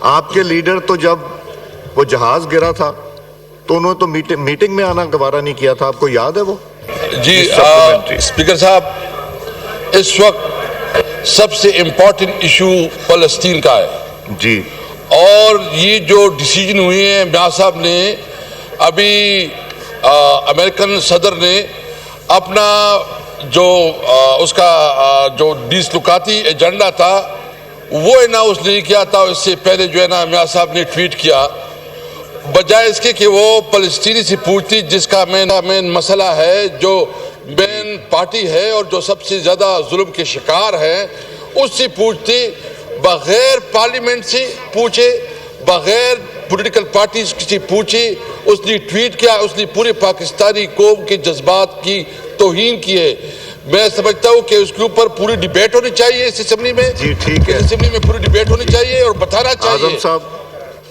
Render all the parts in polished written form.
آپ کے لیڈر تو جب وہ جہاز گرا تھا تو انہوں نے تو میٹنگ میں آنا گوارا نہیں کیا تھا، آپ کو یاد ہے وہ؟ جی اسپیکر صاحب، اس وقت سب سے امپورٹنٹ ایشو فلسطین کا ہے جی، اور یہ جو ڈیسیجن ہوئی ہیں میاں صاحب نے، ابھی امریکن صدر نے اپنا جو اس کا جو ڈسلوکاتی ایجنڈا تھا وہ اناؤنس نہیں کیا تھا، اس سے پہلے جو ہے نا میاں صاحب نے ٹویٹ کیا، بجائے اس کے کہ وہ فلسطینی سے پوچھتی جس کا مین مسئلہ ہے، جو مین پارٹی ہے اور جو سب سے زیادہ ظلم کے شکار ہے، اس سے پوچھتی، بغیر پارلیمنٹ سے پوچھے، بغیر پولیٹیکل پارٹیز سے پوچھے، اس نے ٹویٹ کیا، اس نے پورے پاکستانی قوم کے جذبات کی توہین کی ہے۔ میں سمجھتا ہوں کہ اس کے اوپر پوری ڈیبیٹ ہونی چاہیے اس اسمبلی میں، جی ٹھیک ہے، اس اسمبلی میں پوری ڈیبیٹ ہونی چاہیے اور بتانا چاہیے۔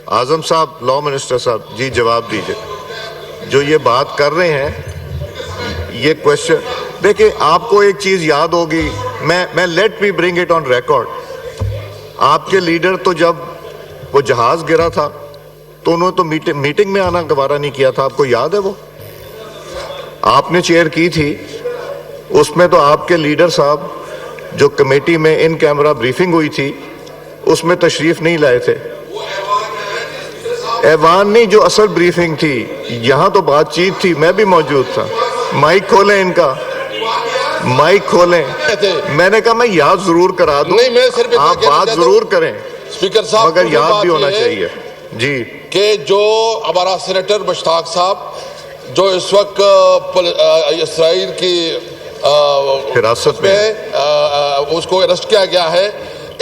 اعظم صاحب، لاء منسٹر صاحب، جی جواب دیجئے۔ جو یہ بات کر رہے ہیں، یہ کوشچن دیکھیں، آپ کو ایک چیز یاد ہوگی، میں let me bring it on record, آپ کے لیڈر تو جب وہ جہاز گرا تھا تو انہوں نے تو میٹنگ میں آنا گوارا نہیں کیا تھا، آپ کو یاد ہے وہ؟ آپ نے چیئر کی تھی، اس میں تو آپ کے لیڈر صاحب جو کمیٹی میں ان کیمرہ بریفنگ ہوئی تھی اس میں تشریف نہیں لائے تھے۔ ایوان نہیں، جو اصل بریفنگ تھی، یہاں تو بات چیت تھی، میں بھی موجود تھا۔ مائک کھولیں ان کا، مائک کھولیں۔ میں نے کہا میں یاد ضرور کرا دوں، آپ بات ضرور کریں اسپیکر صاحب، مگر یاد بھی ہونا چاہیے۔ جی، کہ جو ہمارا سینیٹر مشتاق صاحب جو اس وقت اسرائیل کی حراست میں اس کو اریسٹ کیا گیا ہے،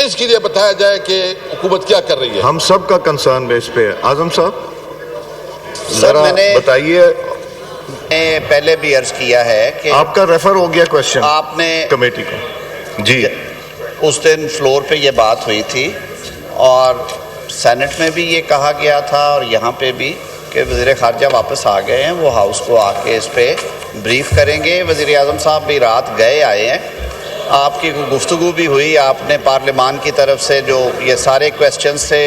اس کے لیے بتایا جائے کہ حکومت کیا کر رہی ہے۔ ہم سب کا کنسرن بیس پہ ہے۔ اعظم صاحب ذرا بتائیے۔ میں پہلے بھی عرض کیا ہے کہ آپ کا ریفر ہو گیا کوشچن آپ نے کمیٹی کو، جی اس دن فلور پہ یہ بات ہوئی تھی اور سینٹ میں بھی یہ کہا گیا تھا اور یہاں پہ بھی کہ وزیر خارجہ واپس آ گئے ہیں، وہ ہاؤس کو آ کے اس پہ بریف کریں گے۔ وزیر اعظم صاحب بھی رات گئے آئے ہیں، آپ کی گفتگو بھی ہوئی، آپ نے پارلیمان کی طرف سے جو یہ سارے کویسچنز سے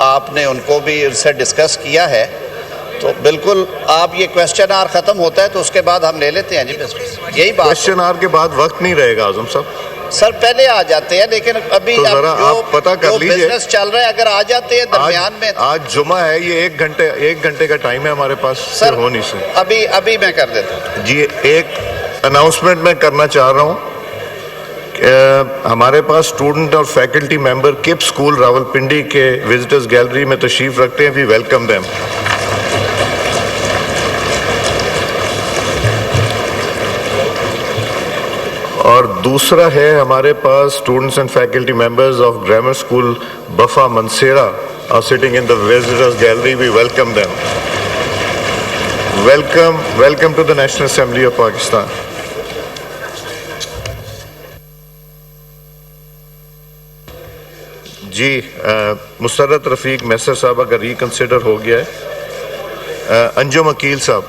آپ نے ان کو بھی ان سے ڈسکس کیا ہے، تو بالکل آپ یہ کویسچن آر ختم ہوتا ہے تو اس کے بعد ہم لے لیتے ہیں۔ جی یہی بات، کویسچن آر کے بعد وقت نہیں رہے گا اعظم صاحب، سر پہلے آ جاتے ہیں، لیکن ابھی تو ذرا آپ پتہ کر لیجئے، بزنس چل رہا ہے، اگر آ جاتے ہیں درمیان میں۔ آج جمعہ ہے، یہ ایک گھنٹے کا ٹائم ہے ہمارے پاس، سر ہو نہیں سکتا۔ ابھی میں کر دیتا ہوں۔ جی ایک اناؤنسمنٹ میں کرنا چاہ رہا ہوں کہ ہمارے پاس اسٹوڈنٹ اور faculty member cup school Rawalpindi کے وزٹرز گیلری میں تشریف رکھتے ہیں، وی ویلکم دیم۔ اور دوسرا ہے ہمارے پاس students and faculty members of grammar school Baffa Mansehra are sitting in the visitors gallery, we welcome them. Welcome to the National Assembly of Pakistan. جی مسرت رفیق میسر صاحبہ کا ریکنسیڈر ہو گیا ہے۔ انجم عقیل صاحب۔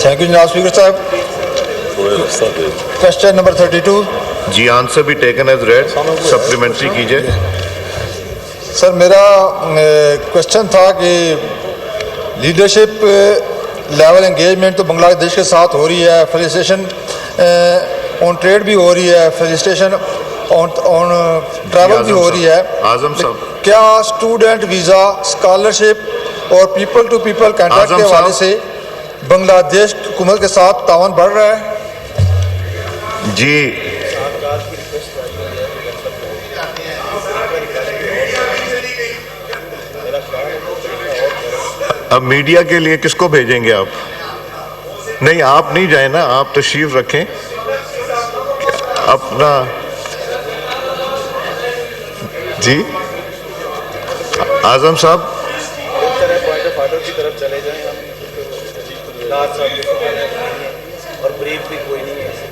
تھینک یو جناب اسپیکر صاحب۔ Question number 32۔ جی آنسر بھی ٹیکن ایز ریڈ، سپلیمنٹری کیجئے۔ سر میرا کوشچن تھا کہ لیڈرشپ لیول انگیجمنٹ تو بنگلہ دیش کے ساتھ ہو رہی ہے، فیسیلیٹیشن آن ٹریڈ بھی ہو رہی ہے، فیسیلیٹیشن آن ٹریول بھی ہو رہی ہے۔ اعظم صاحب، کیا اسٹوڈنٹ ویزا، اسکالرشپ اور پیپل ٹو پیپل کانٹیکٹ کے حوالے سے بنگلہ دیش حکومت کے ساتھ تعاون بڑھ رہا ہے؟ جی اب میڈیا کے لیے کس کو بھیجیں گے آپ؟ نہیں آپ نہیں جائیں نا، آپ تشریف رکھیں اپنا۔ جی اعظم صاحب،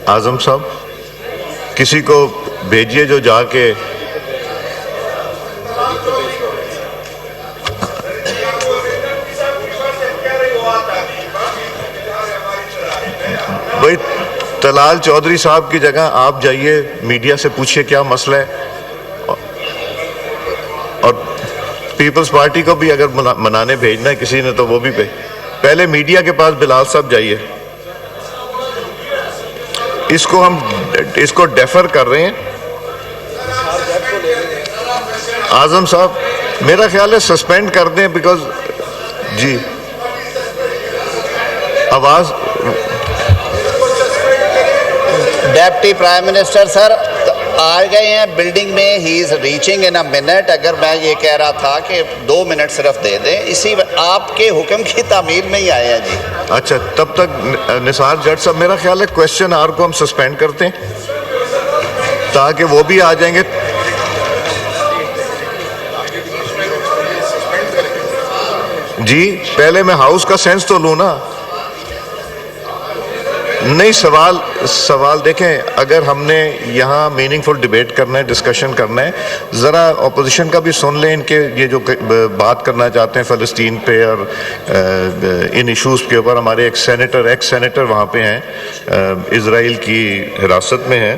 اعظم صاحب کسی کو بھیجیے جو جا کے بھائی طلال چودھری صاحب کی جگہ آپ جائیے، میڈیا سے پوچھئے کیا مسئلہ ہے، اور پیپلز پارٹی کو بھی اگر منانے بھیجنا ہے کسی نے تو وہ بھی پہلے میڈیا کے پاس بلال صاحب جائیے. اس کو ڈیفر کر رہے ہیں. اعظم صاحب میرا خیال ہے سسپینڈ کر دیں بیکاز جی آواز. ڈیپٹی پرائم منسٹر سر آ گئے ہیں بلڈنگ میں, ہی is reaching in a minute. اگر میں یہ کہہ رہا تھا کہ 2 منٹ صرف دے دیں, اسی آپ کے حکم کی تعمیل میں ہی آئے ہیں جی. اچھا تب تک نثار جٹ صاحب میرا خیال ہے کوشچن آر کو ہم سسپینڈ کرتے ہیں تاکہ وہ بھی آ جائیں گے. جی پہلے میں ہاؤس کا سینس تو لوں نا. نہیں سوال دیکھیں, اگر ہم نے یہاں میننگ فل ڈیبیٹ کرنا ہے, ڈسکشن کرنا ہے, ذرا اپوزیشن کا بھی سن لیں. ان کے یہ جو بات کرنا چاہتے ہیں فلسطین پہ اور ان ایشوز کے اوپر, ہمارے ایکس سینیٹر وہاں پہ ہیں, اسرائیل کی حراست میں ہیں.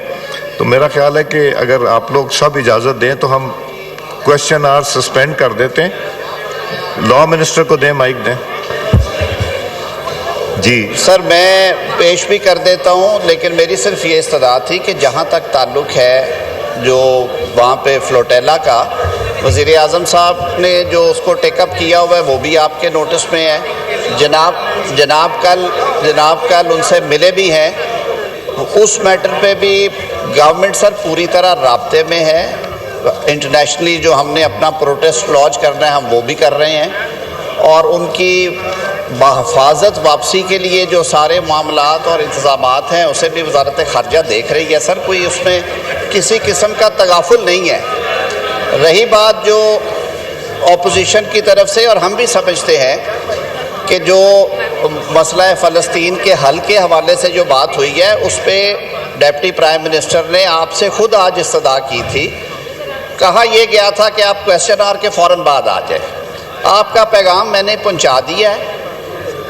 تو میرا خیال ہے کہ اگر آپ لوگ سب اجازت دیں تو ہم کوشچن آر سسپینڈ کر دیتے ہیں. لا منسٹر کو دیں, مائک دیں. جی سر میں پیش بھی کر دیتا ہوں, لیکن میری صرف یہ استدعا تھی کہ جہاں تک تعلق ہے جو وہاں پہ فلوٹیلا کا, وزیر اعظم صاحب نے جو اس کو ٹیک اپ کیا ہوا ہے وہ بھی آپ کے نوٹس میں ہے. جناب کل ان سے ملے بھی ہیں. اس میٹر پہ بھی گورنمنٹ سر پوری طرح رابطے میں ہے. انٹرنیشنلی جو ہم نے اپنا پروٹیسٹ لانچ کرنا ہے ہم وہ بھی کر رہے ہیں, اور ان کی بحفاظت واپسی کے لیے جو سارے معاملات اور انتظامات ہیں اسے بھی وزارت خارجہ دیکھ رہی ہے. سر کوئی اس میں کسی قسم کا تغافل نہیں ہے. رہی بات جو اپوزیشن کی طرف سے, اور ہم بھی سمجھتے ہیں کہ جو مسئلہ فلسطین کے حل کے حوالے سے جو بات ہوئی ہے اس پہ ڈیپٹی پرائم منسٹر نے آپ سے خود آج استدعا کی تھی. کہا یہ گیا تھا کہ آپ کویسچن آور کے فوراً بعد آ جائیں. آپ کا پیغام میں نے پہنچا دیا ہے.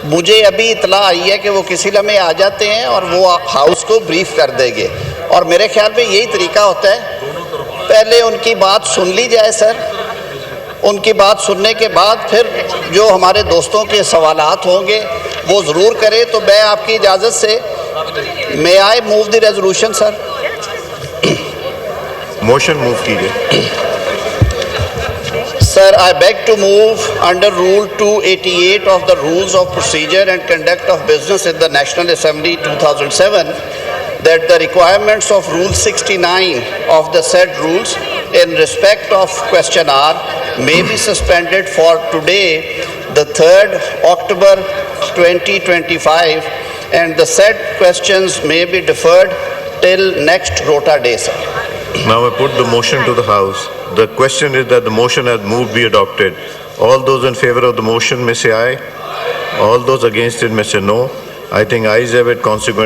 مجھے ابھی اطلاع آئی ہے کہ وہ کسی لمحے آ جاتے ہیں اور وہ ہاؤس کو بریف کر دیں گے, اور میرے خیال میں یہی طریقہ ہوتا ہے. پہلے ان کی بات سن لی جائے سر, ان کی بات سننے کے بعد پھر جو ہمارے دوستوں کے سوالات ہوں گے وہ ضرور کرے. تو میں آپ کی اجازت سے may I move the resolution sir? Motion move کیجیے. Sir, I beg to move under Rule 288 of the Rules of Procedure and Conduct of Business in the National Assembly 2007 that the requirements of Rule 69 of the said rules in respect of question hour may be suspended for today, the 3rd October 2025, and the said questions may be deferred till next rota day, sir. Now I put the motion to the House. The question is that the motion as moved be adopted. All those in favor of the motion may say aye. All those against it may say no. I think ayes have it. Consequently